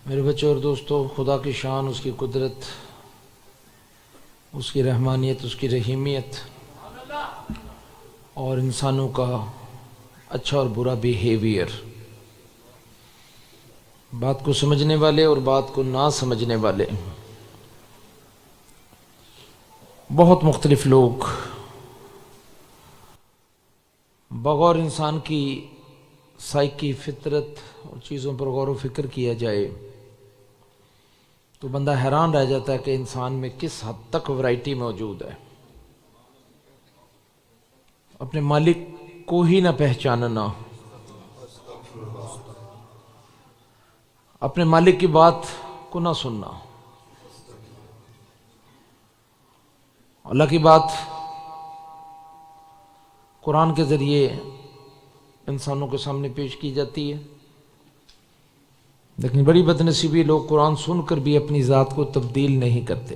میرے بچوں اور دوستوں، خدا کی شان، اس کی قدرت، اس کی رحمانیت، اس کی رحیمیت اور انسانوں کا اچھا اور برا بیہیویئر، بات کو سمجھنے والے اور بات کو نہ سمجھنے والے بہت مختلف لوگ، بغور انسان کی سائیکی، فطرت اور چیزوں پر غور و فکر کیا جائے تو بندہ حیران رہ جاتا ہے کہ انسان میں کس حد تک ورائٹی موجود ہے۔ اپنے مالک کو ہی نہ پہچاننا، اپنے مالک کی بات کو نہ سننا، اللہ کی بات قرآن کے ذریعے انسانوں کے سامنے پیش کی جاتی ہے، لیکن بڑی بدنصیبی لوگ قرآن سن کر بھی اپنی ذات کو تبدیل نہیں کرتے۔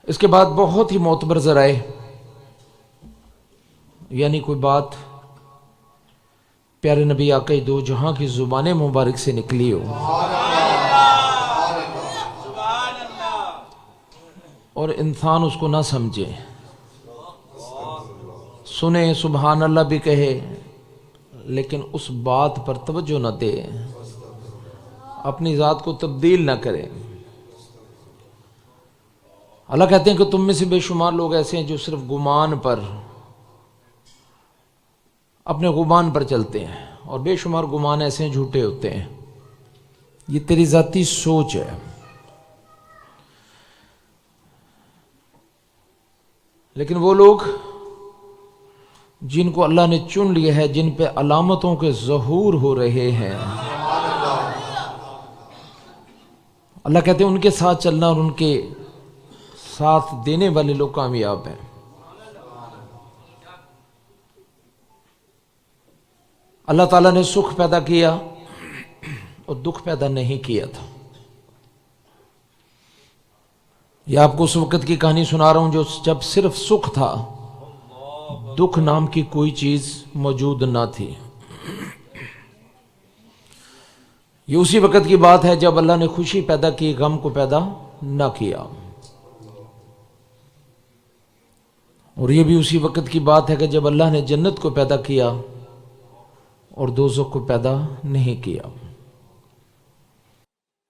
اس کے بعد بہت ہی معتبر ذرائع، یعنی کوئی بات پیارے نبی آقا دو جہاں کی زبان مبارک سے نکلی ہو اور انسان اس کو نہ سمجھے، سنے سبحان اللہ بھی کہے لیکن اس بات پر توجہ نہ دے، اپنی ذات کو تبدیل نہ کرے۔ اللہ کہتے ہیں کہ تم میں سے بے شمار لوگ ایسے ہیں جو صرف گمان پر، اپنے گمان پر چلتے ہیں، اور بے شمار گمان ایسے ہیں جھوٹے ہوتے ہیں۔ یہ تیری ذاتی سوچ ہے، لیکن وہ لوگ جن کو اللہ نے چن لیا ہے، جن پہ علامتوں کے ظہور ہو رہے ہیں، اللہ کہتے ہیں ان کے ساتھ چلنا اور ان کے ساتھ دینے والے لوگ کامیاب ہیں۔ اللہ تعالیٰ نے سکھ پیدا کیا اور دکھ پیدا نہیں کیا تھا۔ یہ آپ کو اس وقت کی کہانی سنا رہا ہوں جو جب صرف سکھ تھا، دکھ نام کی کوئی چیز موجود نہ تھی۔ یہ اسی وقت کی بات ہے جب اللہ نے خوشی پیدا کی، غم کو پیدا نہ کیا، اور یہ بھی اسی وقت کی بات ہے کہ جب اللہ نے جنت کو پیدا کیا اور دوزخ کو پیدا نہیں کیا۔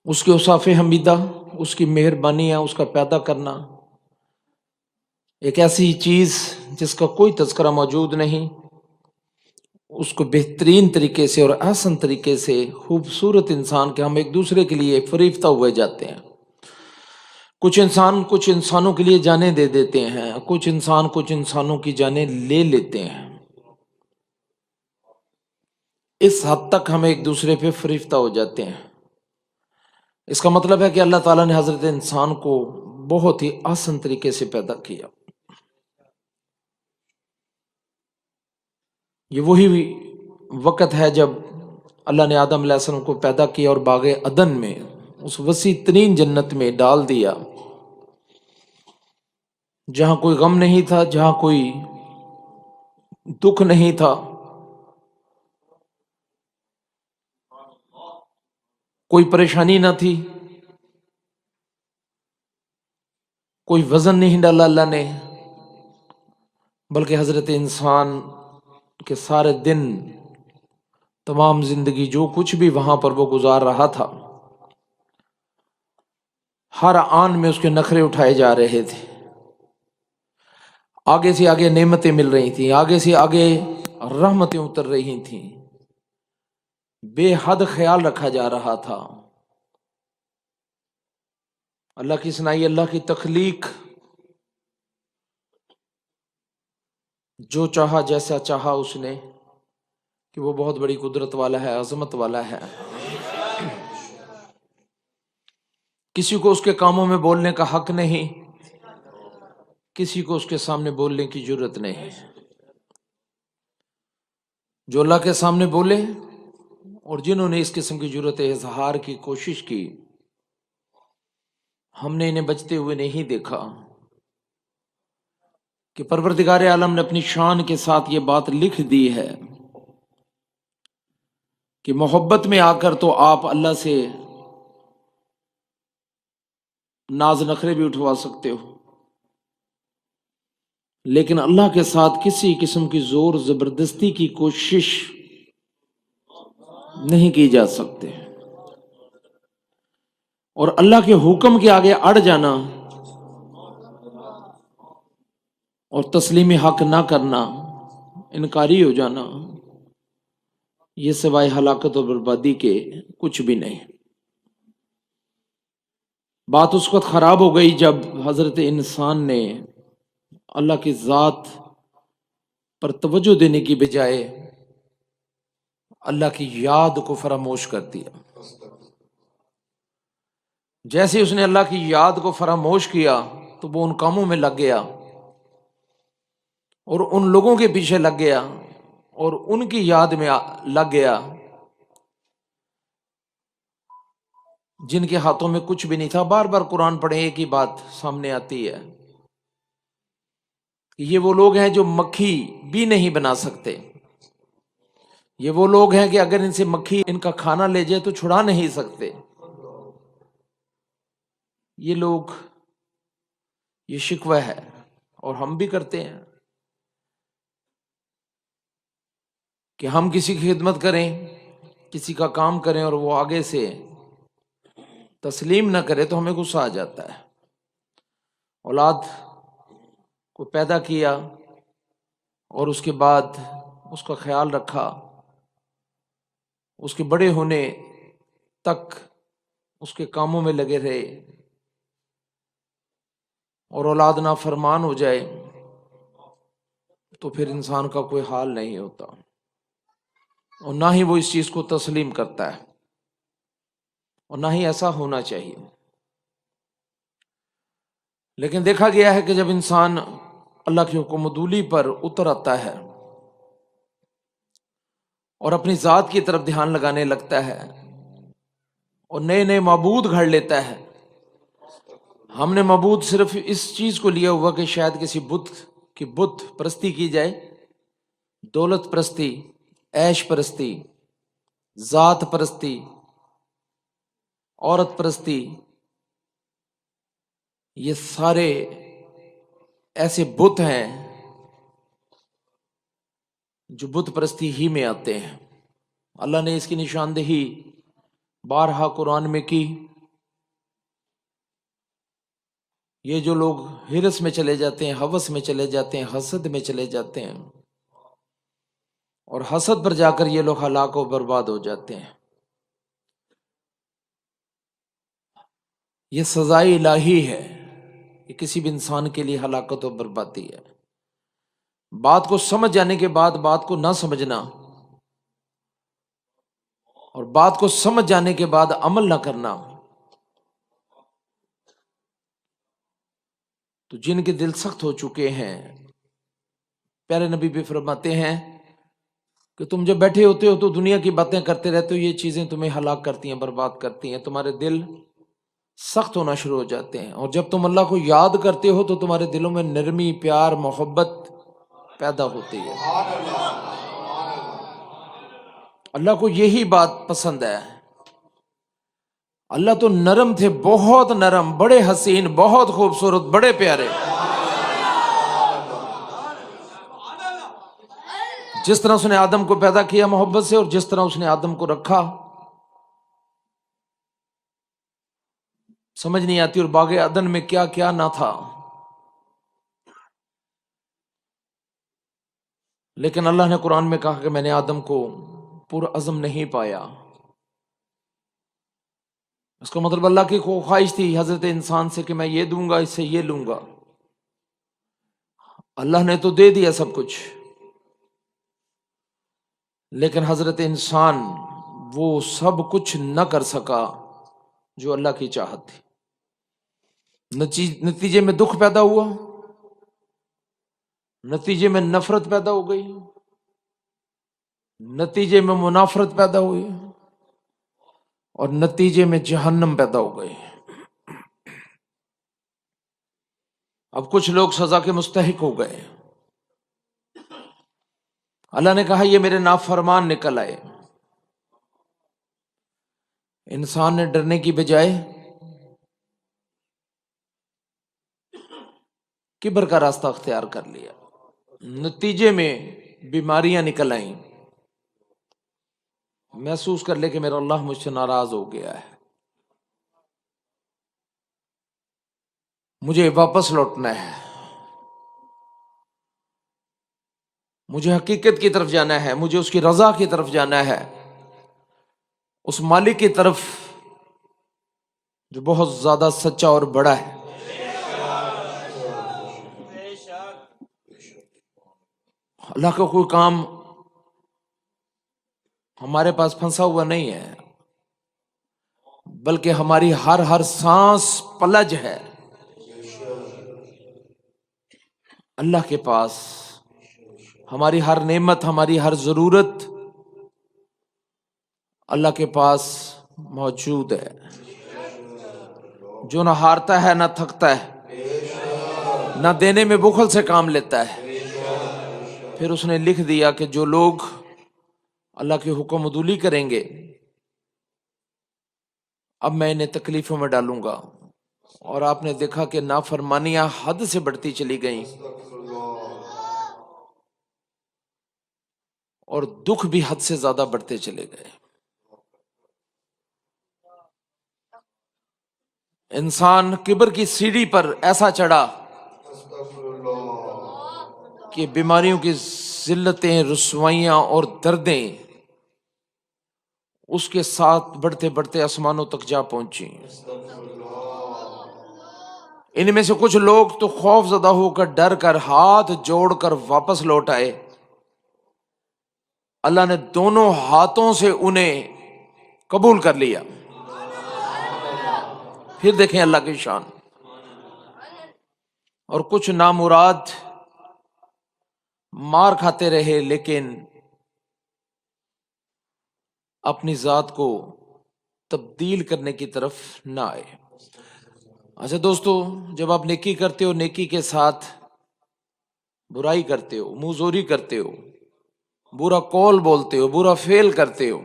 اس کے اوصاف حمیدہ، اس کی مہربانی ہے، اس کا پیدا کرنا، ایک ایسی چیز جس کا کوئی تذکرہ موجود نہیں، اس کو بہترین طریقے سے اور احسن طریقے سے خوبصورت انسان کے ہم ایک دوسرے کے لیے فریفتہ ہوئے جاتے ہیں۔ کچھ انسان کچھ انسانوں کے لیے جانیں دے دیتے ہیں، کچھ انسان کچھ انسانوں کی جانیں لے لیتے ہیں۔ اس حد تک ہم ایک دوسرے پہ فریفتہ ہو جاتے ہیں۔ اس کا مطلب ہے کہ اللہ تعالیٰ نے حضرت انسان کو بہت ہی آسان طریقے سے پیدا کیا۔ یہ وہی وقت ہے جب اللہ نے آدم علیہ السلام کو پیدا کیا اور باغ عدن میں، اس وسیع ترین جنت میں ڈال دیا، جہاں کوئی غم نہیں تھا، جہاں کوئی دکھ نہیں تھا، کوئی پریشانی نہ تھی، کوئی وزن نہیں ڈالا اللہ نے، بلکہ حضرت انسان کے سارے دن، تمام زندگی، جو کچھ بھی وہاں پر وہ گزار رہا تھا، ہر آن میں اس کے نخرے اٹھائے جا رہے تھے، آگے سے آگے نعمتیں مل رہی تھیں، آگے سے آگے رحمتیں اتر رہی تھیں، بے حد خیال رکھا جا رہا تھا۔ اللہ کی صنائی، اللہ کی تخلیق، جو چاہا جیسا چاہا اس نے، کہ وہ بہت بڑی قدرت والا ہے، عظمت والا ہے۔ کسی کو اس کے کاموں میں بولنے کا حق نہیں، کسی کو اس کے سامنے بولنے کی جرت نہیں۔ جو اللہ کے سامنے بولے اور جنہوں نے اس قسم کی جرت اظہار کی کوشش کی، ہم نے انہیں بچتے ہوئے نہیں دیکھا کہ پروردگار عالم نے اپنی شان کے ساتھ یہ بات لکھ دی ہے کہ محبت میں آ کر تو آپ اللہ سے ناز نخرے بھی اٹھوا سکتے ہو، لیکن اللہ کے ساتھ کسی قسم کی زور زبردستی کی کوشش نہیں کی جا سکتے، اور اللہ کے حکم کے آگے اڑ جانا اور تسلیم حق نہ کرنا، انکاری ہو جانا، یہ سوائے ہلاکت اور بربادی کے کچھ بھی نہیں۔ بات اس وقت خراب ہو گئی جب حضرت انسان نے اللہ کی ذات پر توجہ دینے کی بجائے اللہ کی یاد کو فراموش کر دیا۔ جیسے اس نے اللہ کی یاد کو فراموش کیا تو وہ ان کاموں میں لگ گیا اور ان لوگوں کے پیچھے لگ گیا اور ان کی یاد میں لگ گیا جن کے ہاتھوں میں کچھ بھی نہیں تھا۔ بار بار قرآن پڑھیں ایک ہی بات سامنے آتی ہے، یہ وہ لوگ ہیں جو مکھی بھی نہیں بنا سکتے، یہ وہ لوگ ہیں کہ اگر ان سے مکھی ان کا کھانا لے جائے تو چھڑا نہیں سکتے۔ یہ لوگ، یہ شکوہ ہے، اور ہم بھی کرتے ہیں کہ ہم کسی کی خدمت کریں، کسی کا کام کریں اور وہ آگے سے تسلیم نہ کرے تو ہمیں غصہ آ جاتا ہے۔ اولاد کو پیدا کیا اور اس کے بعد اس کا خیال رکھا، اس کے بڑے ہونے تک اس کے کاموں میں لگے رہے، اور اولاد نافرمان ہو جائے تو پھر انسان کا کوئی حال نہیں ہوتا، اور نہ ہی وہ اس چیز کو تسلیم کرتا ہے، اور نہ ہی ایسا ہونا چاہیے۔ لیکن دیکھا گیا ہے کہ جب انسان اللہ کی حکمدولی پر اتر آتا ہے اور اپنی ذات کی طرف دھیان لگانے لگتا ہے اور نئے نئے معبود گھڑ لیتا ہے۔ ہم نے معبود صرف اس چیز کو لیا ہوا کہ شاید کسی بت کی بت پرستی کی جائے، دولت پرستی، عیش پرستی، ذات پرستی، عورت پرستی، یہ سارے ایسے بت ہیں جو بت پرستی ہی میں آتے ہیں۔ اللہ نے اس کی نشاندہی بارہا قرآن میں کی۔ یہ جو لوگ ہرس میں چلے جاتے ہیں، ہوس میں چلے جاتے ہیں، حسد میں چلے جاتے ہیں، اور حسد پر جا کر یہ لوگ ہلاک و برباد ہو جاتے ہیں، یہ سزائے الہی ہے، یہ کسی بھی انسان کے لیے ہلاکت و بربادی ہے۔ بات کو سمجھ جانے کے بعد بات کو نہ سمجھنا، اور بات کو سمجھ جانے کے بعد عمل نہ کرنا، تو جن کے دل سخت ہو چکے ہیں، پیارے نبی بھی فرماتے ہیں کہ تم جب بیٹھے ہوتے ہو تو دنیا کی باتیں کرتے رہتے ہو، یہ چیزیں تمہیں ہلاک کرتی ہیں، برباد کرتی ہیں، تمہارے دل سخت ہونا شروع ہو جاتے ہیں، اور جب تم اللہ کو یاد کرتے ہو تو تمہارے دلوں میں نرمی، پیار، محبت پیدا ہوتی ہے۔ اللہ کو یہی بات پسند ہے۔ اللہ تو نرم تھے، بہت نرم، بڑے حسین، بہت خوبصورت، بڑے پیارے۔ جس طرح اس نے آدم کو پیدا کیا محبت سے، اور جس طرح اس نے آدم کو رکھا، سمجھ نہیں آتی، اور باغ عدن میں کیا کیا نہ تھا، لیکن اللہ نے قرآن میں کہا کہ میں نے آدم کو پرعزم نہیں پایا۔ اس کا مطلب اللہ کی خواہش تھی حضرت انسان سے کہ میں یہ دوں گا، اس سے یہ لوں گا۔ اللہ نے تو دے دیا سب کچھ، لیکن حضرت انسان وہ سب کچھ نہ کر سکا جو اللہ کی چاہت تھی۔ نتیجے میں دکھ پیدا ہوا، نتیجے میں نفرت پیدا ہو گئی، نتیجے میں منافرت پیدا ہوئی، اور نتیجے میں جہنم پیدا ہو گئی۔ اب کچھ لوگ سزا کے مستحق ہو گئے۔ اللہ نے کہا یہ میرے نافرمان نکل آئے، انسان نے ڈرنے کی بجائے کبر کا راستہ اختیار کر لیا، نتیجے میں بیماریاں نکل آئیں، محسوس کر لے کہ میرا اللہ مجھ سے ناراض ہو گیا ہے، مجھے واپس لوٹنا ہے، مجھے حقیقت کی طرف جانا ہے، مجھے اس کی رضا کی طرف جانا ہے، اس مالک کی طرف جو بہت زیادہ سچا اور بڑا ہے۔ اللہ کا کوئی کام ہمارے پاس پھنسا ہوا نہیں ہے، بلکہ ہماری ہر سانس پلج ہے اللہ کے پاس، ہماری ہر نعمت، ہماری ہر ضرورت اللہ کے پاس موجود ہے، جو نہ ہارتا ہے نہ تھکتا ہے، نہ دینے میں بخل سے کام لیتا ہے۔ پھر اس نے لکھ دیا کہ جو لوگ اللہ کے حکم عدولی کریں گے اب میں انہیں تکلیفوں میں ڈالوں گا، اور آپ نے دیکھا کہ نافرمانیاں حد سے بڑھتی چلی گئیں اور دکھ بھی حد سے زیادہ بڑھتے چلے گئے۔ انسان کبر کی سیڑھی پر ایسا چڑھا کہ بیماریوں کی ذلتیں، رسوائیاں اور دردیں اس کے ساتھ بڑھتے بڑھتے آسمانوں تک جا پہنچی۔ ان میں سے کچھ لوگ تو خوف زدہ ہو کر، ڈر کر، ہاتھ جوڑ کر واپس لوٹ آئے، اللہ نے دونوں ہاتھوں سے انہیں قبول کر لیا۔ پھر دیکھیں اللہ کی شان۔ اور کچھ نامراد مار کھاتے رہے لیکن اپنی ذات کو تبدیل کرنے کی طرف نہ آئے۔ اچھا دوستو، جب آپ نیکی کرتے ہو، نیکی کے ساتھ برائی کرتے ہو، منہ زوری کرتے ہو، برا قول بولتے ہو، برا فعل کرتے ہو،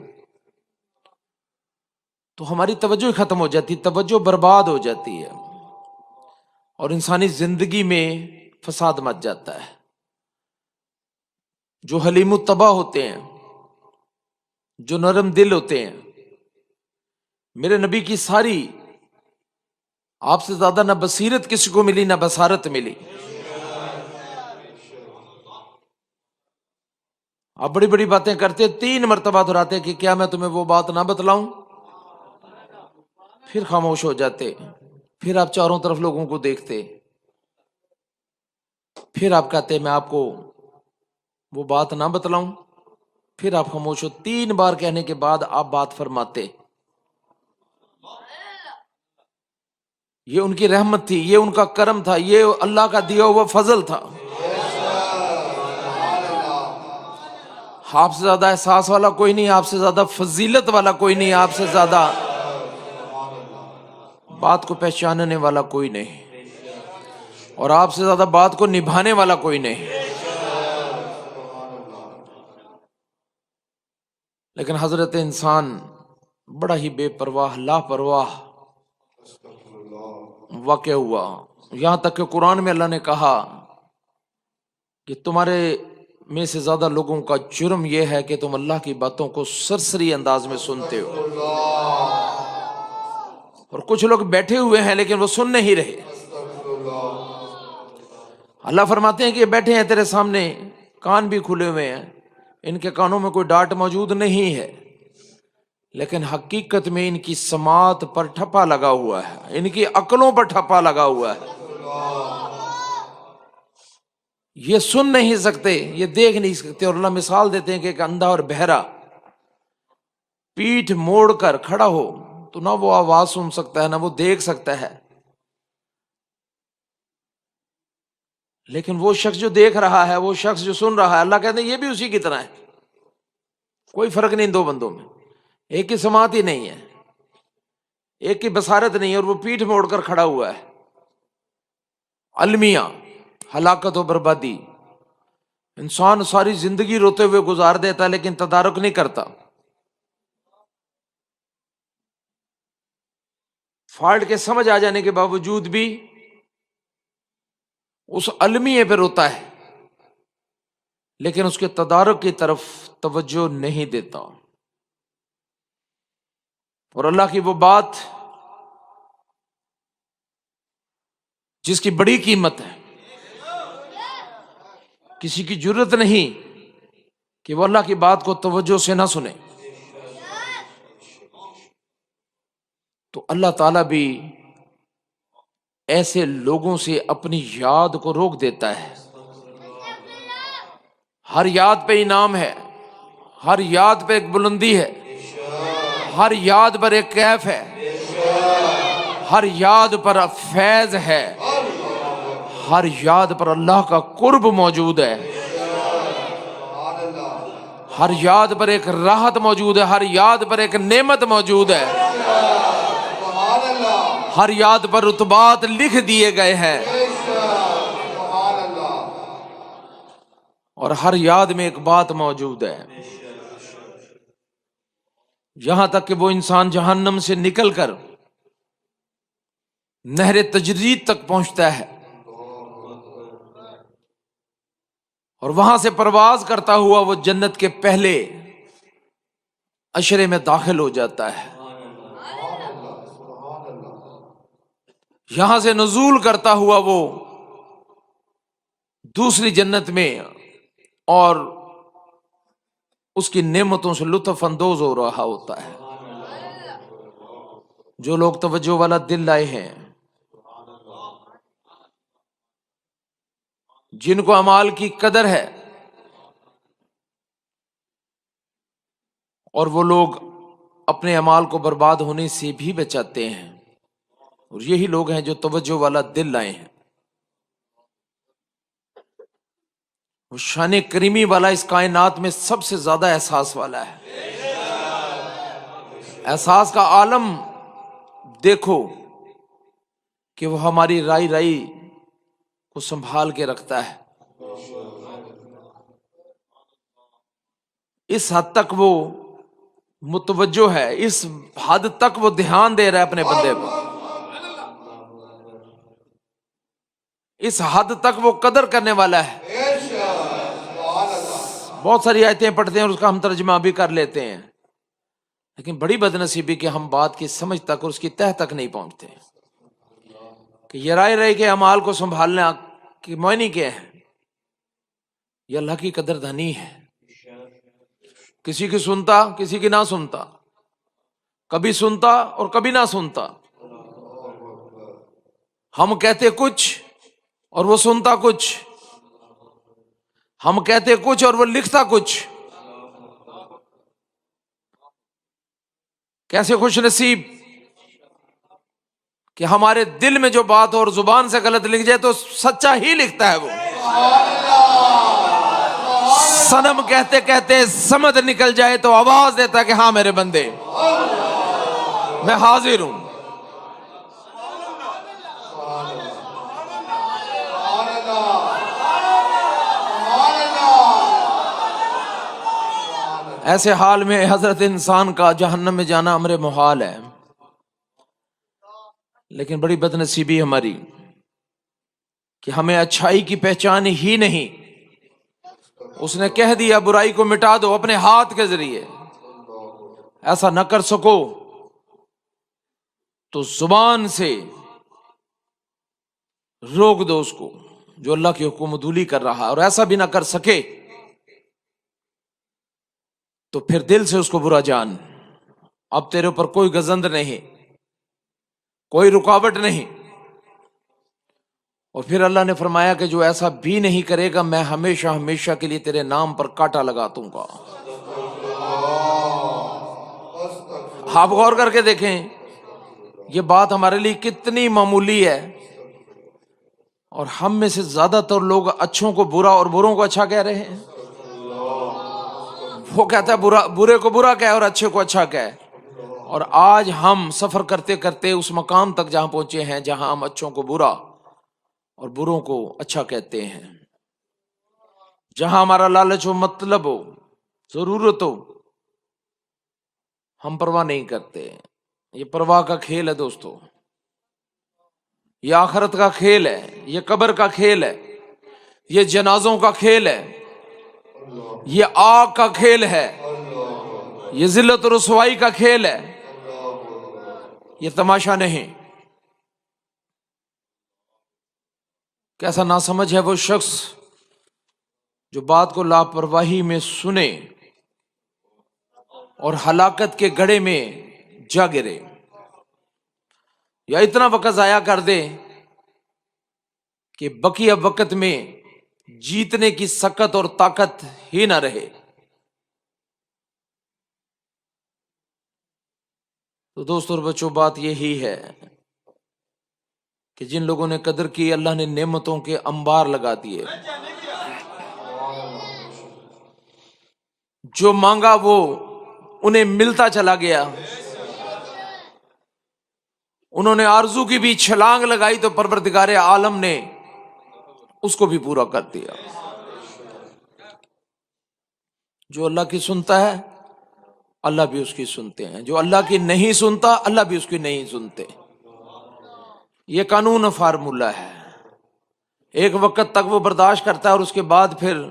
تو ہماری توجہ ختم ہو جاتی، توجہ برباد ہو جاتی ہے، اور انسانی زندگی میں فساد مچ جاتا ہے۔ جو حلیم الطبع ہوتے ہیں، جو نرم دل ہوتے ہیں، میرے نبی کی ساری، آپ سے زیادہ نہ بصیرت کسی کو ملی نہ بصارت ملی۔ آپ بڑی بڑی باتیں کرتے، 3 مرتبہ دہراتے کہ کیا میں تمہیں وہ بات نہ بتلاؤں، پھر خاموش ہو جاتے، پھر آپ چاروں طرف لوگوں کو دیکھتے، پھر آپ کہتے میں آپ کو وہ بات نہ بتلاؤں، پھر آپ خاموش ہو۔ 3 بار کہنے کے بعد آپ بات فرماتے۔ یہ ان کی رحمت تھی، یہ ان کا کرم تھا، یہ اللہ کا دیا ہوا فضل تھا۔ آپ سے زیادہ احساس والا کوئی نہیں، آپ سے زیادہ فضیلت والا کوئی نہیں، آپ سے زیادہ بات کو پہچاننے والا کوئی نہیں، اور آپ سے زیادہ بات کو نبھانے والا کوئی نہیں۔ لیکن حضرت انسان بڑا ہی بے پرواہ، لاپرواہ واقع ہوا، یہاں تک کہ قرآن میں اللہ نے کہا کہ تمہارے میں سے زیادہ لوگوں کا جرم یہ ہے کہ تم اللہ کی باتوں کو سرسری انداز میں سنتے ہو، اور کچھ لوگ بیٹھے ہوئے ہیں لیکن وہ سن نہیں رہے۔ اللہ فرماتے ہیں کہ یہ بیٹھے ہیں تیرے سامنے، کان بھی کھلے ہوئے ہیں، ان کے کانوں میں کوئی ڈانٹ موجود نہیں ہے، لیکن حقیقت میں ان کی سماعت پر ٹھپا لگا ہوا ہے، ان کی عقلوں پر ٹھپا لگا ہوا ہے۔ یہ سن نہیں سکتے، یہ دیکھ نہیں سکتے، اور اللہ مثال دیتے ہیں کہ ایک اندھا اور بہرا پیٹھ موڑ کر کھڑا ہو تو نہ وہ آواز سن سکتا ہے نہ وہ دیکھ سکتا ہے، لیکن وہ شخص جو دیکھ رہا ہے، وہ شخص جو سن رہا ہے، اللہ کہتے ہیں یہ بھی اسی کی طرح ہے، کوئی فرق نہیں ان 2 بندوں میں، ایک کی سماعت ہی نہیں ہے، ایک کی بصارت نہیں ہے، اور وہ پیٹھ موڑ کر کھڑا ہوا ہے۔ المیہ، ہلاکت و بربادی، انسان ساری زندگی روتے ہوئے گزار دیتا ہے لیکن تدارک نہیں کرتا۔ فالٹ کے سمجھ آ جانے کے باوجود بھی اس المیے پہ روتا ہے، لیکن اس کے تدارک کی طرف توجہ نہیں دیتا۔ اور اللہ کی وہ بات جس کی بڑی قیمت ہے، کسی کی جرت نہیں کہ وہ اللہ کی بات کو توجہ سے نہ سنے، تو اللہ تعالیٰ بھی ایسے لوگوں سے اپنی یاد کو روک دیتا ہے۔ ہر یاد پہ انعام ہے، ہر یاد پہ ایک بلندی ہے، ہر یاد پر ایک کیف ہے، ہر یاد پر فیض ہے، ہر یاد پر اللہ کا قرب موجود ہے، ہر یاد پر ایک راحت موجود ہے، ہر یاد پر ایک نعمت موجود ہے، ہر یاد پر رتبات لکھ دیے گئے ہیں، اور ہر یاد میں ایک بات موجود ہے، یہاں تک کہ وہ انسان جہنم سے نکل کر نہر تجرید تک پہنچتا ہے اور وہاں سے پرواز کرتا ہوا وہ جنت کے پہلے عشرے میں داخل ہو جاتا ہے، یہاں سے نزول کرتا ہوا وہ دوسری جنت میں اور اس کی نعمتوں سے لطف اندوز ہو رہا ہوتا ہے۔ جو لوگ توجہ والا دل لائے ہیں، جن کو اعمال کی قدر ہے، اور وہ لوگ اپنے اعمال کو برباد ہونے سے بھی بچاتے ہیں، اور یہی لوگ ہیں جو توجہ والا دل لائے ہیں۔ وہ شان کریمی والا اس کائنات میں سب سے زیادہ احساس والا ہے۔ احساس کا عالم دیکھو کہ وہ ہماری رائی رائی کو سنبھال کے رکھتا ہے، اس حد تک وہ متوجہ ہے، اس حد تک وہ دھیان دے رہا ہے اپنے بندے کو، اس حد تک وہ قدر کرنے والا ہے۔ بہت ساری آیتیں پڑھتے ہیں اور اس کا ہم ترجمہ بھی کر لیتے ہیں، لیکن بڑی بدنصیبی کہ ہم بات کی سمجھ تک اور اس کی تہ تک نہیں پہنچتے کہ یہ رائے رہے کہ اعمال کو سنبھالنا کی معنی کیا ہے۔ یہ اللہ کی قدردانی ہے، کسی کی سنتا کسی کی نہ سنتا، کبھی سنتا اور کبھی نہ سنتا، ہم کہتے کچھ اور وہ سنتا کچھ، ہم کہتے کچھ اور وہ لکھتا کچھ۔ کیسے خوش نصیب کہ ہمارے دل میں جو بات اور زبان سے غلط لکھ جائے تو سچا ہی لکھتا ہے وہ۔ صنم کہتے کہتے سمجھ نکل جائے تو آواز دیتا ہے کہ ہاں میرے بندے میں حاضر ہوں۔ ایسے حال میں حضرت انسان کا جہنم میں جانا امر محال ہے، لیکن بڑی بدنصیبی ہماری کہ ہمیں اچھائی کی پہچان ہی نہیں۔ اس نے کہہ دیا برائی کو مٹا دو اپنے ہاتھ کے ذریعے، ایسا نہ کر سکو تو زبان سے روک دو اس کو جو اللہ کی حکم عدولی کر رہا ہے، اور ایسا بھی نہ کر سکے تو پھر دل سے اس کو برا جان، اب تیرے اوپر کوئی گزند نہیں، کوئی رکاوٹ نہیں۔ اور پھر اللہ نے فرمایا کہ جو ایسا بھی نہیں کرے گا میں ہمیشہ ہمیشہ کے لیے تیرے نام پر کانٹا لگا دوں گا۔ آپ غور کر کے دیکھیں یہ بات ہمارے لیے کتنی معمولی ہے، اور ہم میں سے زیادہ تر لوگ اچھوں کو برا اور بروں کو اچھا کہہ رہے ہیں۔ وہ کہتا ہے برے کو برا کہے اور اچھے کو اچھا کہے، اور آج ہم سفر کرتے کرتے اس مقام تک جہاں پہنچے ہیں جہاں ہم اچھوں کو برا اور بروں کو اچھا کہتے ہیں، جہاں ہمارا لالچ ہو، مطلب ہو، ضرورت ہو، ہم پرواہ نہیں کرتے۔ یہ پرواہ کا کھیل ہے دوستو۔ یہ آخرت کا کھیل ہے، یہ قبر کا کھیل ہے، یہ جنازوں کا کھیل ہے، یہ آگ کا کھیل ہے، یہ ذلت و رسوائی کا کھیل ہے، یہ تماشا نہیں۔ کیسا ناسمجھ ہے وہ شخص جو بات کو لاپرواہی میں سنے اور ہلاکت کے گڑھے میں جا گرے، یا اتنا وقت ضائع کر دے کہ بقیہ وقت میں جیتنے کی سکت اور طاقت ہی نہ رہے۔ تو دوستوں اور بچوں، بات یہی ہے کہ جن لوگوں نے قدر کی، اللہ نے نعمتوں کے انبار لگا دیے، جو مانگا وہ انہیں ملتا چلا گیا، انہوں نے آرزو کی بھی چھلانگ لگائی تو پروردگار عالم نے اس کو بھی پورا کر دیا۔ جو اللہ کی سنتا ہے اللہ بھی اس کی سنتے ہیں، جو اللہ کی نہیں سنتا اللہ بھی اس کی نہیں سنتے۔ یہ قانون فارمولہ ہے، ایک وقت تک وہ برداشت کرتا ہے اور اس کے بعد پھر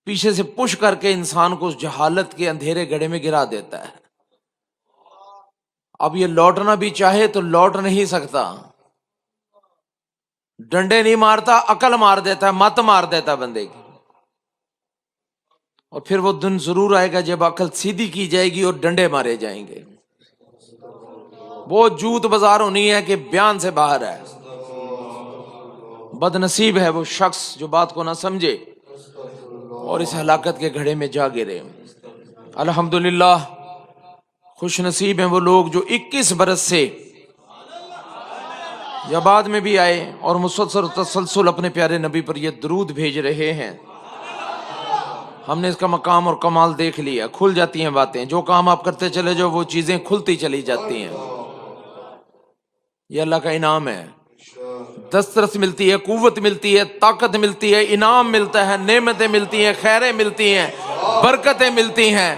پیچھے سے پش کر کے انسان کو اس جہالت کے اندھیرے گڑھے میں گرا دیتا ہے۔ اب یہ لوٹنا بھی چاہے تو لوٹ نہیں سکتا، ڈنڈے نہیں مارتا، عقل مار دیتا ہے، مت مار دیتا ہے بندے کی۔ اور پھر وہ دن ضرور آئے گا جب عقل سیدھی کی جائے گی اور ڈنڈے مارے جائیں گے۔ وہ جوت بازار ہونی ہے کہ بیان سے باہر ہے۔ بد نصیب ہے وہ شخص جو بات کو نہ سمجھے اور اس ہلاکت کے گھڑے میں جا گرے۔ الحمدللہ خوش نصیب ہیں وہ لوگ جو 21 برس سے یا بعد میں بھی آئے اور مسلسل تسلسل اپنے پیارے نبی پر یہ درود بھیج رہے ہیں۔ ہم نے اس کا مقام اور کمال دیکھ لیا، کھل جاتی ہیں باتیں، جو کام آپ کرتے چلے جاؤ وہ چیزیں کھلتی چلی جاتی ہیں۔ یہ اللہ کا انعام ہے، دسترس ملتی ہے، قوت ملتی ہے، طاقت ملتی ہے، انعام ملتا ہے، نعمتیں ملتی ہیں، خیریں ملتی ہیں، برکتیں ملتی ہیں،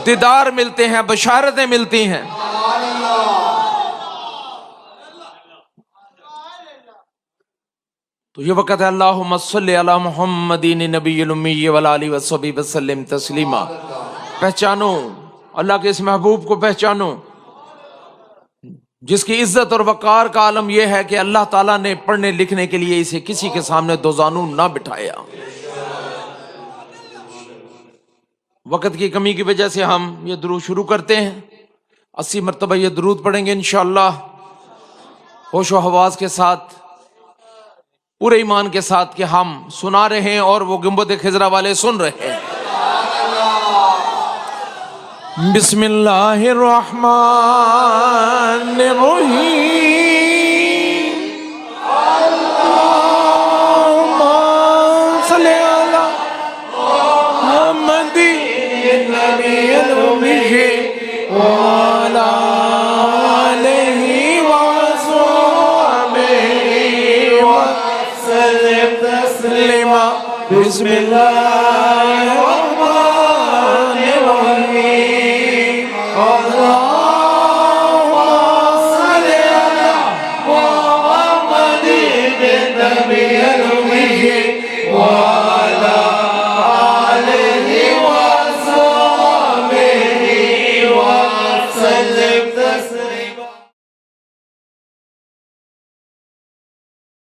دیدار ملتے ہیں، بشارتیں ملتی ہیں۔ تو یہ وقت ہے اللہم صلی علی محمد نبی الامی وعلی آلہ وصحبہ وسلم تسلیما۔ پہچانو اللہ کے اس محبوب کو، پہچانو جس کی عزت اور وقار کا عالم یہ ہے کہ اللہ تعالیٰ نے پڑھنے لکھنے کے لیے اسے کسی کے سامنے دو زانو نہ بٹھایا۔ وقت کی کمی کی وجہ سے ہم یہ درود شروع کرتے ہیں، 80 مرتبہ یہ درود پڑھیں گے انشاءاللہ، ہوش و حواس کے ساتھ، پورے ایمان کے ساتھ کہ ہم سنا رہے ہیں اور وہ گنبد خضرا والے سن رہے ہیں۔ بسم اللہ الرحمن الرحیم، اللہم صلی علی محمد النبی الامی وعلی آلہ وصحبہ وسلم تسلیما۔ بسم اللہ